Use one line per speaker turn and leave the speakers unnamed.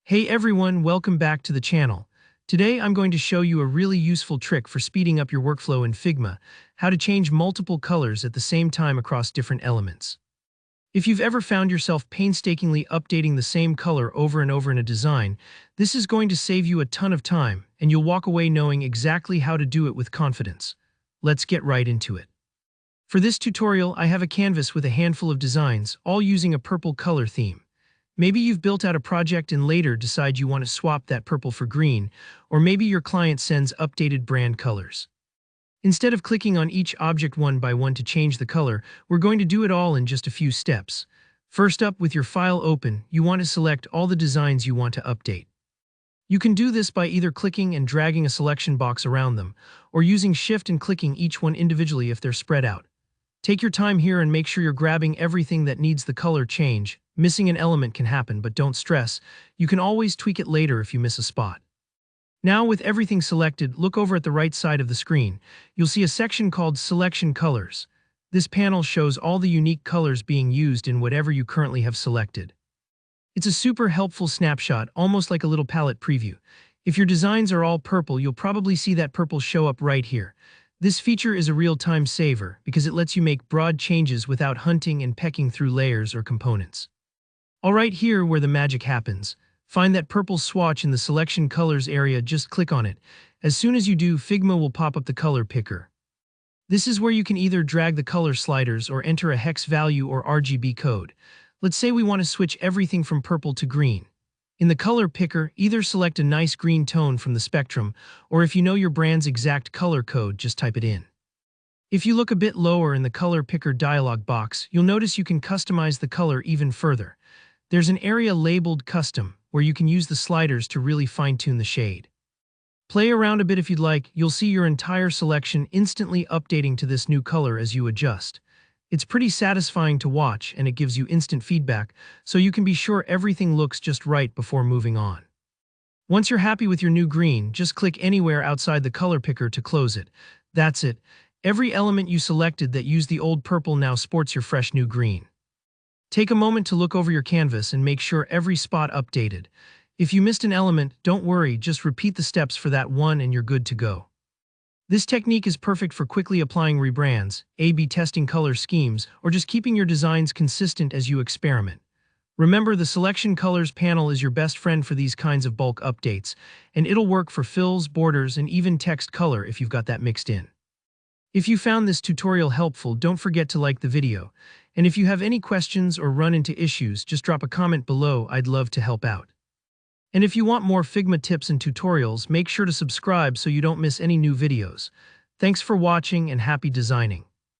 Hey everyone, welcome back to the channel. Today I'm going to show you a really useful trick for speeding up your workflow in Figma, how to change multiple colors at the same time across different elements. If you've ever found yourself painstakingly updating the same color over and over in a design, this is going to save you a ton of time, and you'll walk away knowing exactly how to do it with confidence. Let's get right into it. For this tutorial, I have a canvas with a handful of designs, all using a purple color theme. Maybe you've built out a project and later decide you want to swap that purple for green, or maybe your client sends updated brand colors. Instead of clicking on each object one by one to change the color, we're going to do it all in just a few steps. First up, with your file open, you want to select all the designs you want to update. You can do this by either clicking and dragging a selection box around them, or using Shift and clicking each one individually if they're spread out. Take your time here and make sure you're grabbing everything that needs the color change. Missing an element can happen, but don't stress. You can always tweak it later if you miss a spot. Now, with everything selected, look over at the right side of the screen. You'll see a section called Selection Colors. This panel shows all the unique colors being used in whatever you currently have selected. It's a super helpful snapshot, almost like a little palette preview. If your designs are all purple, you'll probably see that purple show up right here. This feature is a real time saver because it lets you make broad changes without hunting and pecking through layers or components. All right, here where the magic happens. Find that purple swatch in the Selection Colors area, just click on it. As soon as you do, Figma will pop up the color picker. This is where you can either drag the color sliders or enter a hex value or RGB code. Let's say we want to switch everything from purple to green. In the color picker, either select a nice green tone from the spectrum, or if you know your brand's exact color code, just type it in. If you look a bit lower in the color picker dialog box, you'll notice you can customize the color even further. There's an area labeled Custom, where you can use the sliders to really fine-tune the shade. Play around a bit if you'd like. You'll see your entire selection instantly updating to this new color as you adjust. It's pretty satisfying to watch, and it gives you instant feedback, so you can be sure everything looks just right before moving on. Once you're happy with your new green, just click anywhere outside the color picker to close it. That's it. Every element you selected that used the old purple now sports your fresh new green. Take a moment to look over your canvas and make sure every spot updated. If you missed an element, don't worry, just repeat the steps for that one and you're good to go. This technique is perfect for quickly applying rebrands, A/B testing color schemes, or just keeping your designs consistent as you experiment. Remember, the Selection Colors panel is your best friend for these kinds of bulk updates, and it'll work for fills, borders, and even text color if you've got that mixed in. If you found this tutorial helpful, don't forget to like the video. And if you have any questions or run into issues, just drop a comment below. I'd love to help out. And if you want more Figma tips and tutorials, make sure to subscribe so you don't miss any new videos. Thanks for watching and happy designing.